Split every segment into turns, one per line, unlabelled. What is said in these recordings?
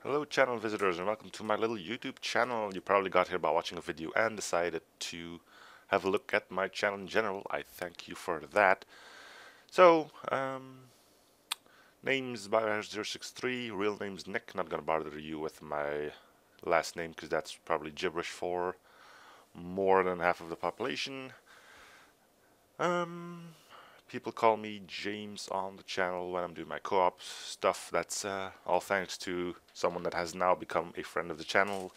Hello channel visitors and welcome to my little YouTube channel. You probably got here by watching a video and decided to have a look at my channel in general. I thank you for that. So, name's Bio063, real name's Nick. Not gonna bother you with my last name because that's probably gibberish for more than half of the population. People call me James on the channel when I'm doing my co-op stuff. That's all thanks to someone that has now become a friend of the channel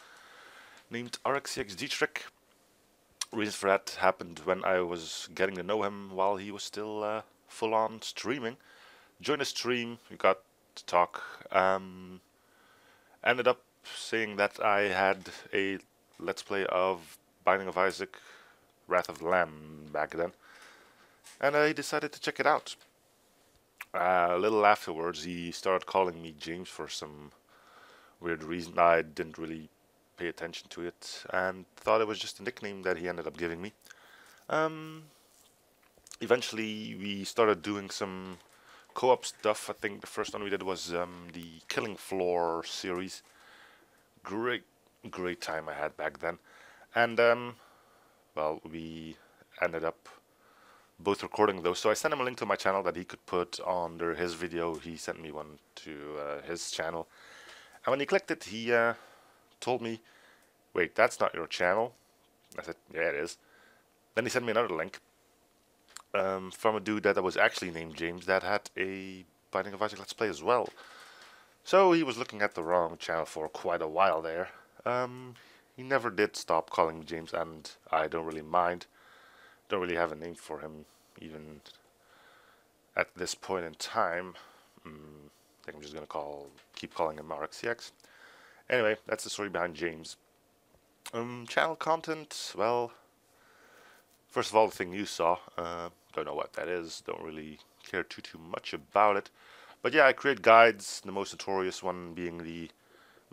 named RxCX Dietrich. Reason for that happened when I was getting to know him while he was still full on streaming. Joined a stream, we got to talk. Ended up saying that I had a Let's Play of Binding of Isaac, Wrath of the Lamb back then. And I decided to check it out. A little afterwards, he started calling me James for some weird reason. I didn't really pay attention to it and thought it was just a nickname that he ended up giving me. Eventually, we started doing some co-op stuff. I think the first one we did was the Killing Floor series. Great time I had back then. And, well, we ended up both recording those, so I sent him a link to my channel that he could put under his video. He sent me one to his channel, and when he clicked it, he told me, "Wait, that's not your channel." I said, "Yeah, it is." Then he sent me another link from a dude that was actually named James that had a Binding of Isaac Let's Play as well. So he was looking at the wrong channel for quite a while there. He never did stop calling me James, and I don't really mind. Don't really have a name for him even at this point in time. I think I'm just gonna keep calling him RxCX. Anyway, that's the story behind James. Channel content, well, first of all, the thing you saw, don't know what that is, don't really care too much about it. But yeah, I create guides, the most notorious one being the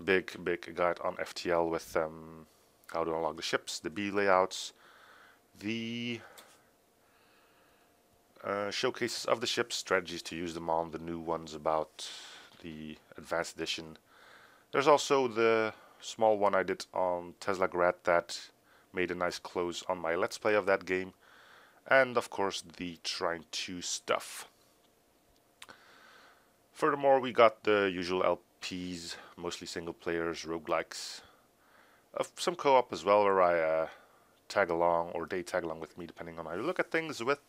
big guide on FTL with how to unlock the ships, the B layouts, the showcases of the ships, strategies to use them on, the new ones about the Advanced Edition. There's also the small one I did on Tesla Grad that made a nice close on my Let's Play of that game. And of course the Trine 2 stuff. Furthermore, we got the usual LPs, mostly single players, roguelikes. Some co-op as well, where I tag along, or they tag along with me, depending on how you look at things, with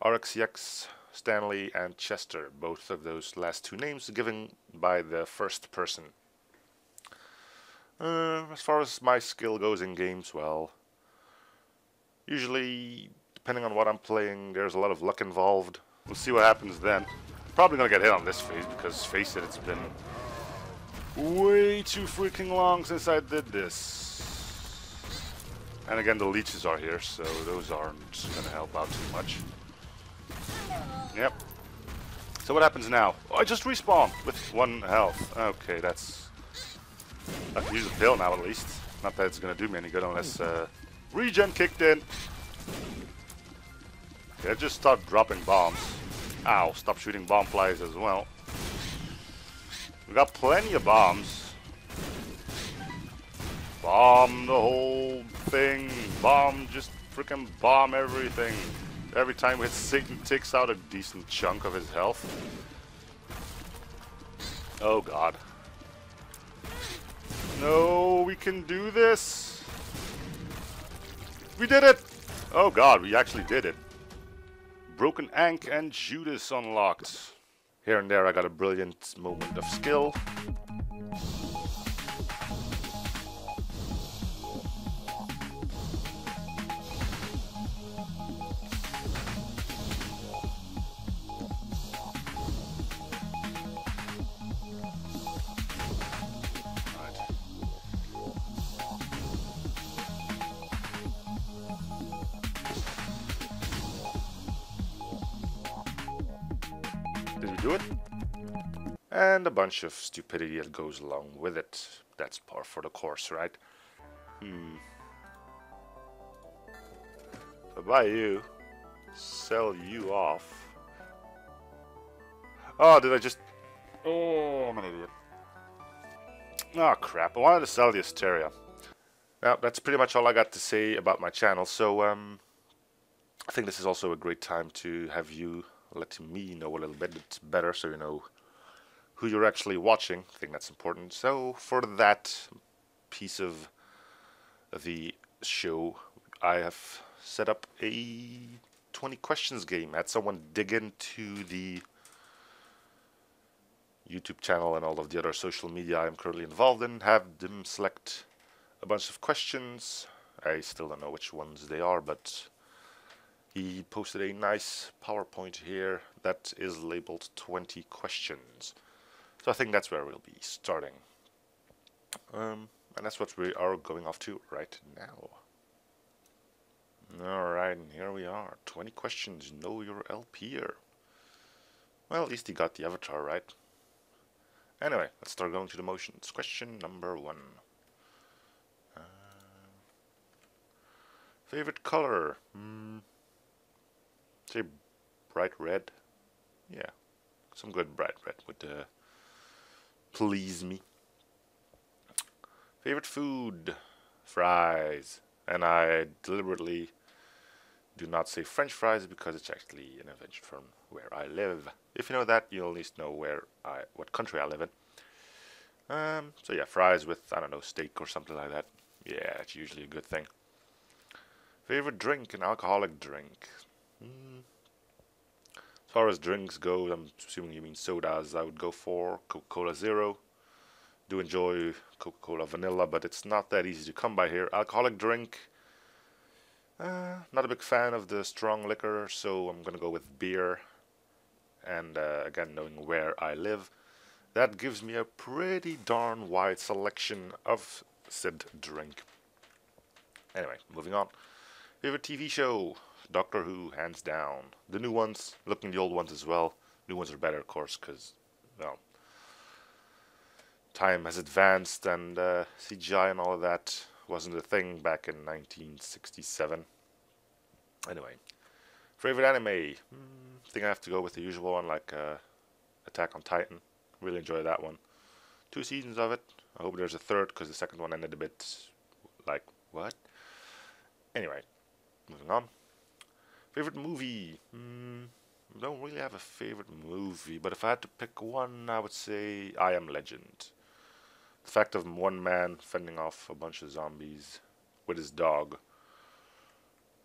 RxCX, Stanley, and Chester, both of those last two names given by the first person. As far as my skill goes in games, well, usually, depending on what I'm playing, there's a lot of luck involved. We'll see what happens then. Probably gonna get hit on this phase, because face it, it's been way too freaking long since I did this. And again, the leeches are here, so those aren't gonna help out too much. Yep. So what happens now? Oh, I just respawned with 1 health. Okay, that's... I can use a pill now at least. Not that it's gonna do me any good unless regen kicked in. Yeah, just start dropping bombs. Ow, stop shooting bomb flies as well. We got plenty of bombs. Bomb the whole thing. Bomb, just freaking bomb everything. Every time we hit Satan, takes out a decent chunk of his health. Oh god. No, we can do this. We did it! Oh god, we actually did it. Broken Ankh and Judas unlocked. Here and there I got a brilliant moment of skill. Did we do it? And a bunch of stupidity that goes along with it. That's par for the course, right? So buy you, sell you off. Oh, did I just... Oh, I'm an idiot. Oh crap, I wanted to sell the Asteria. Now, that's pretty much all I got to say about my channel, so I think this is also a great time to have you letting me know a little bit better so you know who you're actually watching. I think that's important. So for that piece of the show, I have set up a 20 questions game. Had someone dig into the YouTube channel and all of the other social media I'm currently involved in, have them select a bunch of questions. I still don't know which ones they are, but he posted a nice PowerPoint here that is labeled 20 questions. So I think that's where we'll be starting. And that's what we are going off to right now. Alright, and here we are. 20 questions. Know your LP'er. Well, at least he got the avatar right. Anyway, let's start going to the motions. Question number 1. Favorite color? Say bright red. Yeah, some good bright red would please me. Favorite food? Fries. And I deliberately do not say French fries because it's actually an invention from where I live. If you know that, you'll at least know what country I live in. So yeah, fries with, I don't know, steak or something like that. Yeah, it's usually a good thing. Favorite drink? An alcoholic drink. As far as drinks go, I'm assuming you mean sodas. I would go for Coca-Cola Zero. Do enjoy Coca-Cola Vanilla, but it's not that easy to come by here. Alcoholic drink. Not a big fan of the strong liquor, so I'm gonna go with beer. And again, knowing where I live, that gives me a pretty darn wide selection of said drink. Anyway, moving on. Favorite TV show? Doctor Who, hands down. The new ones, looking the old ones as well. New ones are better, of course, because, well, time has advanced and CGI and all of that wasn't a thing back in 1967. Anyway, favorite anime? I think I have to go with the usual one, like Attack on Titan. Really enjoy that one. 2 seasons of it. I hope there's a third, because the second one ended a bit like, what? Anyway, moving on. Favorite movie? I don't really have a favorite movie, but if I had to pick one, I would say I Am Legend. The fact of one man fending off a bunch of zombies with his dog.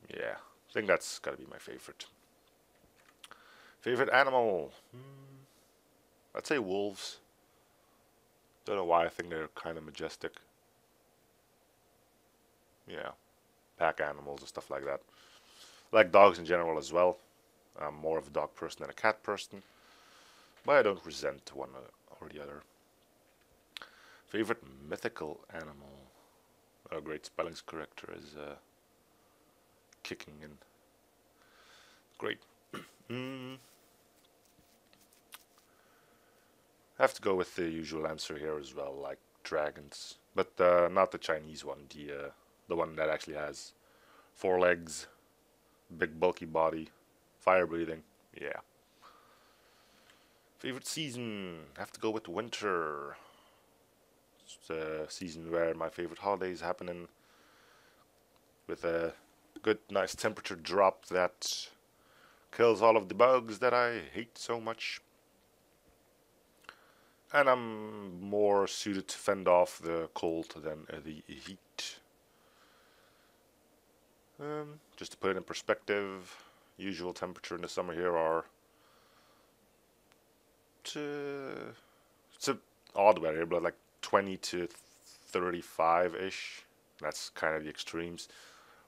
Yeah, I think that's gotta be my favorite. Favorite animal? I'd say wolves. Don't know why, I think they're kind of majestic. Yeah, pack animals and stuff like that. I like dogs in general as well. I'm more of a dog person than a cat person, but I don't resent one or the other. Favorite mythical animal? Oh great, spelling's corrector is kicking in. Great. I have to go with the usual answer here as well, like dragons, but not the Chinese one, the one that actually has 4 legs, big bulky body, fire breathing. Yeah. Favorite season? I have to go with winter. It's the season where my favorite holidays happen in, with a good, nice temperature drop that kills all of the bugs that I hate so much. And I'm more suited to fend off the cold than the heat. Just to put it in perspective, usual temperature in the summer here are it's a odd weather, but like 20 to 35-ish. That's kind of the extremes.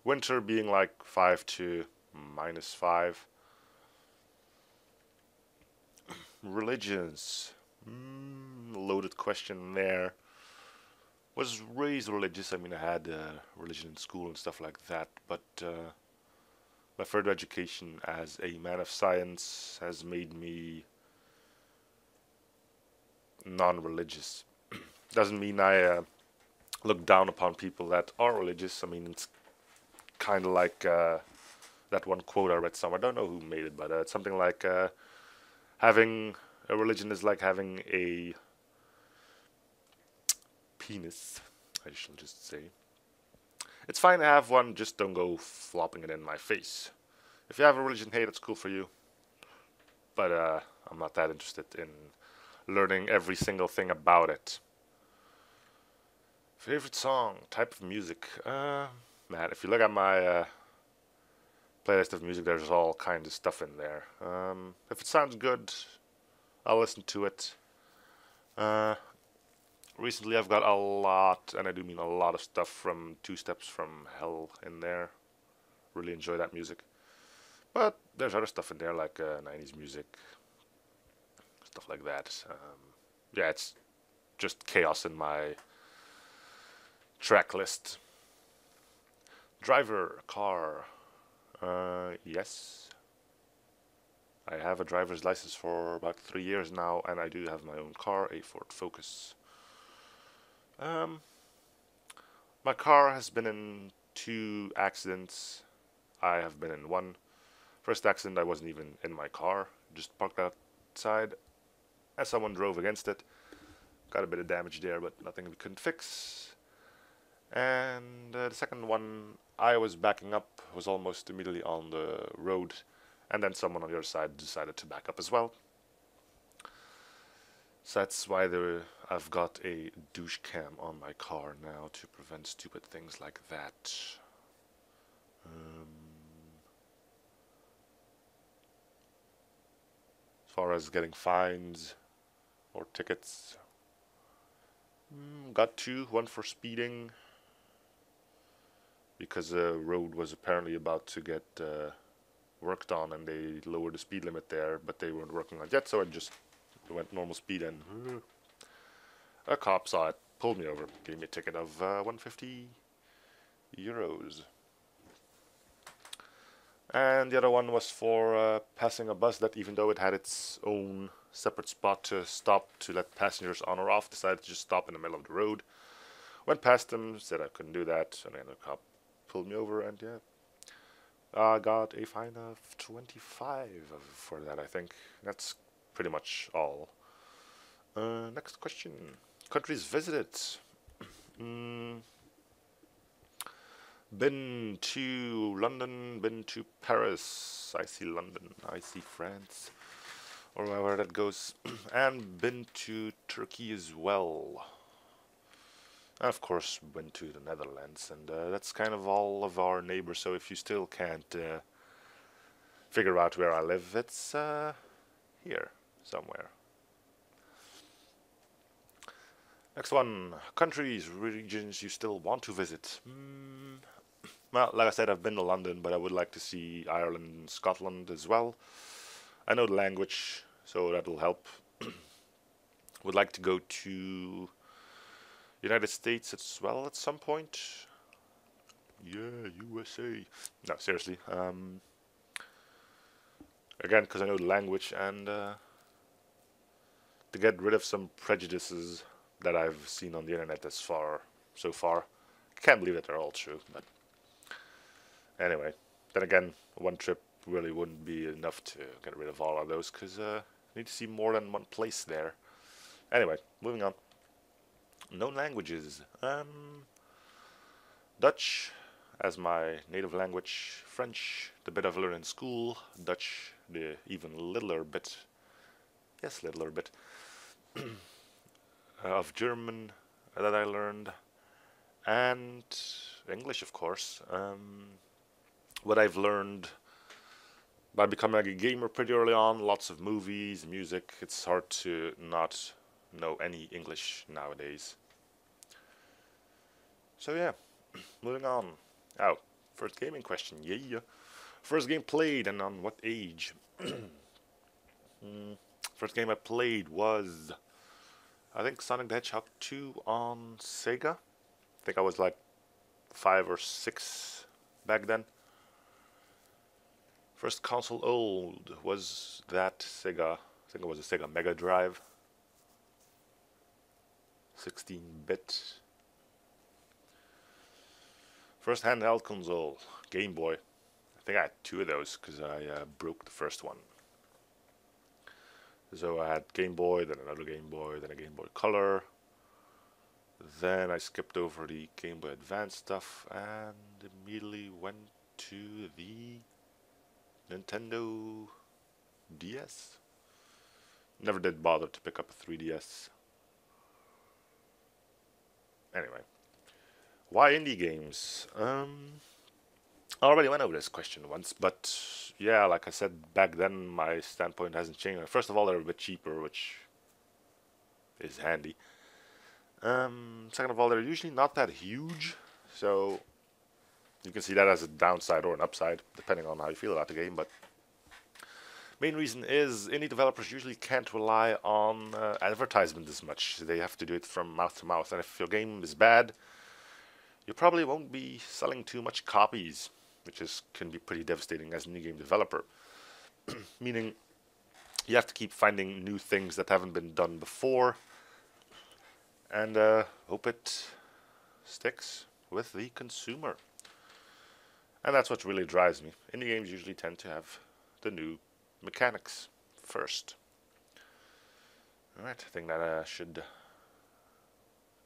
Winter being like 5 to -5. Religions. Loaded question there. Was raised religious. I mean, I had religion in school and stuff like that, but my further education as a man of science has made me non-religious. Doesn't mean I look down upon people that are religious. I mean, it's kind of like that one quote I read somewhere. I don't know who made it, but it's something like having a religion is like having penis, I shall just say. It's fine to have one, just don't go flopping it in my face. If you have a religion, hey, that's cool for you. But I'm not that interested in learning every single thing about it. Favorite song, type of music. Man, if you look at my playlist of music, there's all kinds of stuff in there. If it sounds good, I'll listen to it. Uh, Recently, I've got a lot, and I do mean a lot of stuff from Two Steps from Hell in there. Really enjoy that music. But there's other stuff in there like 90s music, stuff like that. Yeah, it's just chaos in my track list. Driver, car. Yes. I have a driver's license for about 3 years now, and I do have my own car, a Ford Focus. My car has been in 2 accidents. I have been in 1. First accident, I wasn't even in my car, just parked outside, and someone drove against it. Got a bit of damage there, but nothing we couldn't fix. And the second one, I was backing up, was almost immediately on the road, and then someone on the other side decided to back up as well. So that's why I've got a douche cam on my car now to prevent stupid things like that. As far as getting fines or tickets, got 2, one for speeding, because the road was apparently about to get worked on and they lowered the speed limit there, but they weren't working on it yet, so I just went normal speed and a cop saw it, pulled me over, gave me a ticket of 150 euros. And the other one was for passing a bus that, even though it had its own separate spot to stop to let passengers on or off, decided to just stop in the middle of the road. Went past them, said I couldn't do that, and then the cop pulled me over, and yeah, I got a fine of 25 for that, I think. That's pretty much all. Next question. Countries visited. Been to London, been to Paris. I see London, I see France, or wherever that goes. And been to Turkey as well. And of course, went to the Netherlands, and that's kind of all of our neighbors. So if you still can't figure out where I live, it's here somewhere. Next one, countries, regions you still want to visit. Well, like I said, I've been to London, but I would like to see Ireland and Scotland as well. I know the language, so that'll help. Would like to go to United States as well at some point. Yeah, USA. No, seriously. Again, because I know the language, and to get rid of some prejudices that I've seen on the internet so far. Can't believe that they're all true, but anyway. Then again, one trip really wouldn't be enough to get rid of all of those, because I need to see more than one place there. Anyway, moving on. Known languages. Dutch as my native language, French, the bit I've learned in school, Dutch, the even littler bit, yes, littler bit, of German that I learned, and English, of course. What I've learned by becoming a gamer pretty early on, lots of movies, music, it's hard to not know any English nowadays. So yeah, moving on. Oh, first gaming question, yeah. First game played and on what age? First game I played was, I think, Sonic the Hedgehog 2 on Sega. I think I was like 5 or 6 back then. First console old was that Sega, I think it was a Sega Mega Drive. 16-bit. First handheld console, Game Boy. I think I had 2 of those because I broke the first one. So I had Game Boy, then another Game Boy, then a Game Boy Color, Then I skipped over the Game Boy Advance stuff and immediately went to the Nintendo DS. Never did bother to pick up a 3DS. Anyway, why indie games? I already went over this question once, but yeah, like I said back then, my standpoint hasn't changed. First of all, they're a bit cheaper, which is handy. Second of all, they're usually not that huge, so you can see that as a downside or an upside, depending on how you feel about the game. But main reason is indie developers usually can't rely on advertisement as much. They have to do it from mouth to mouth, and if your game is bad, you probably won't be selling too much copies, which can be pretty devastating as a new game developer. Meaning, you have to keep finding new things that haven't been done before, and hope it sticks with the consumer. And that's what really drives me. Indie games usually tend to have the new mechanics first. Alright, I think that should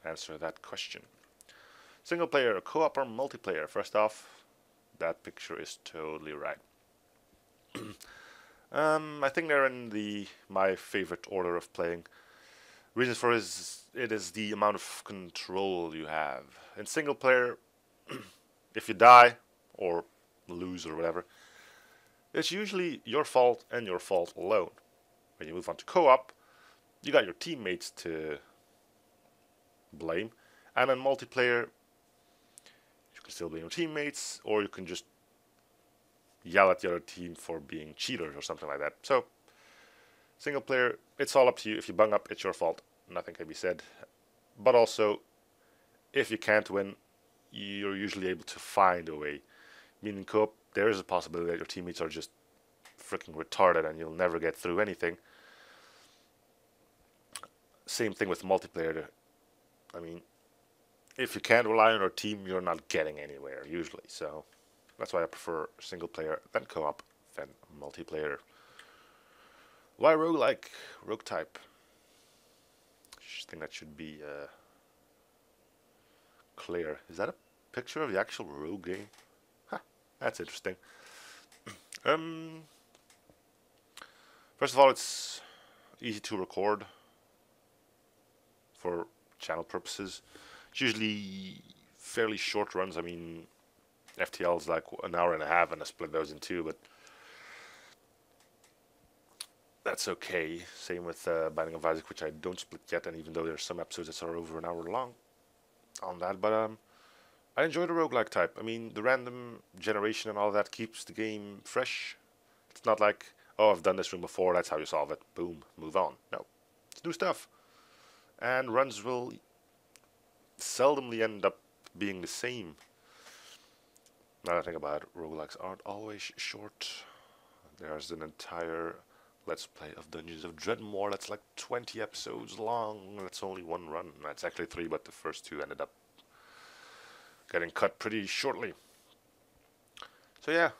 answer that question. Single player, co-op or multiplayer? First off, that picture is totally right. I think they're in my favorite order of playing. Reason for it is the amount of control you have. In single player, if you die or lose or whatever, it's usually your fault and your fault alone. When you move on to co-op, you got your teammates to blame, and in multiplayer, you can still blame your teammates, or you can just yell at the other team for being cheaters or something like that. So, single player, it's all up to you. If you bung up, it's your fault. Nothing can be said. But also, if you can't win, you're usually able to find a way. Meaning co-op, there is a possibility that your teammates are just freaking retarded and you'll never get through anything. Same thing with multiplayer. I mean, if you can't rely on your team, you're not getting anywhere, usually. So, that's why I prefer single player, then co-op, then multiplayer. Why roguelike? Rogue type. I think that should be clear. Is that a picture of the actual Rogue game? Huh, that's interesting. First of all, it's easy to record for channel purposes. It's usually fairly short runs. I mean, FTL is like an hour and a half, and I split those in two, but that's okay. Same with Binding of Isaac, which I don't split yet, and even though there's some episodes that are over an hour long on that, but I enjoy the roguelike type. I mean, the random generation and all that keeps the game fresh. It's not like, oh, I've done this room before, that's how you solve it. Boom, move on. No, it's new stuff. And runs will seldomly end up being the same. Now that I think about it, roguelikes aren't always short. There's an entire Let's Play of Dungeons of Dreadmore that's like 20 episodes long. That's only one run. That's actually 3, but the first 2 ended up getting cut pretty shortly. So yeah,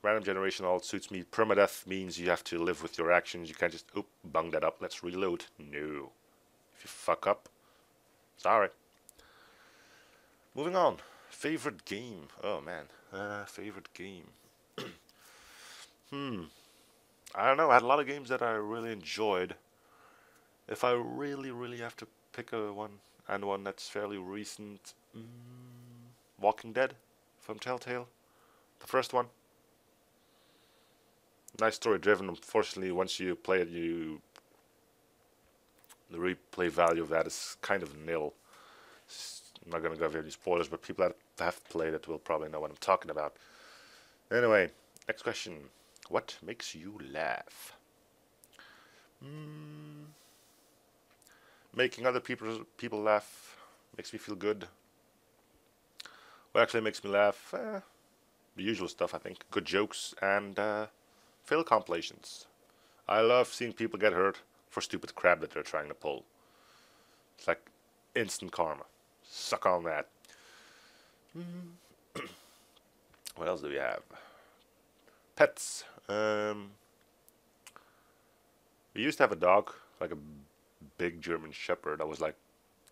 random generation all suits me. Permadeath means you have to live with your actions. You can't just, oop, bung that up, let's reload. No. If you fuck up, sorry. Moving on. Favorite game. Oh man. Favorite game. I don't know. I had a lot of games that I really enjoyed. If I really have to pick one, and one that's fairly recent, Walking Dead from Telltale. The first one. Nice story driven. Unfortunately, once you play it, the replay value of that is kind of nil. I'm not going to go over any spoilers, but people that have played it will probably know what I'm talking about. Anyway, next question. What makes you laugh? Making other people laugh makes me feel good. What actually makes me laugh? The usual stuff, I think. Good jokes and fail compilations. I love seeing people get hurt for stupid crap that they're trying to pull. It's like instant karma. Suck on that. What else do we have? Pets. We used to have a dog, like a big German Shepherd that was like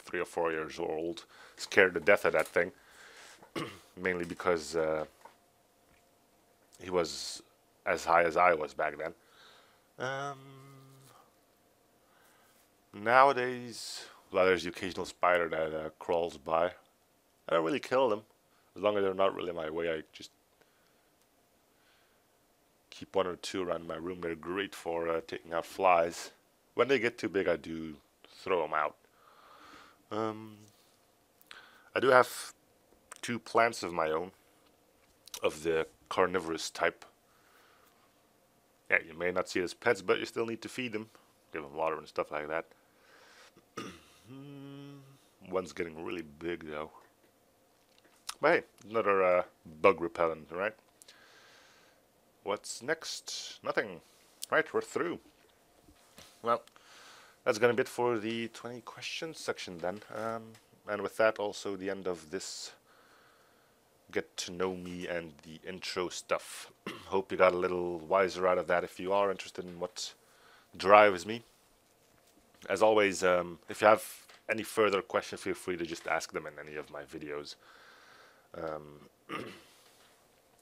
3 or 4 years old, scared to death of that thing, mainly because he was as high as I was back then. Um, Nowadays, well, there's the occasional spider that crawls by. I don't really kill them, as long as they're not really in my way. I just keep 1 or 2 around my room. They're great for taking out flies. When they get too big, I do throw them out. I do have 2 plants of my own, of the carnivorous type. Yeah, you may not see it as pets, but you still need to feed them, give them water and stuff like that. One's getting really big though. But hey, another bug repellent, right? What's next? Nothing. Right, we're through. Well, that's gonna be it for the 20 questions section then. And with that, also the end of this get to know me and the intro stuff. Hope you got a little wiser out of that if you are interested in what drives me. As always, if you have any further questions, feel free to just ask them in any of my videos.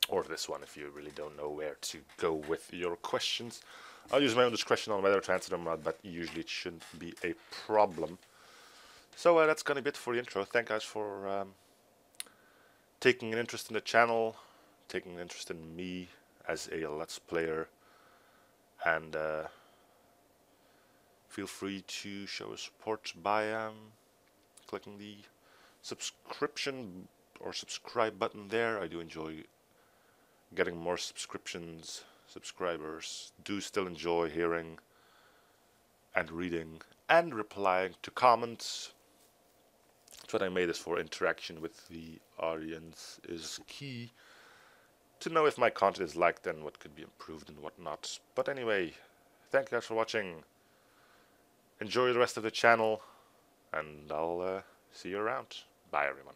Or this one if you really don't know where to go with your questions. I'll use my own discretion on whether to answer them or not, but usually it shouldn't be a problem. So that's gonna be it for the intro. Thank you guys for taking an interest in the channel, taking an interest in me as a Let's Player, and feel free to show support by clicking the subscription or subscribe button there. I do enjoy getting more subscriptions, subscribers. Do still enjoy hearing and reading and replying to comments. That's what I made this for. Interaction with the audience is key to know if my content is liked and what could be improved and what not. But anyway, thank you guys for watching. Enjoy the rest of the channel, and I'll see you around. Bye everyone.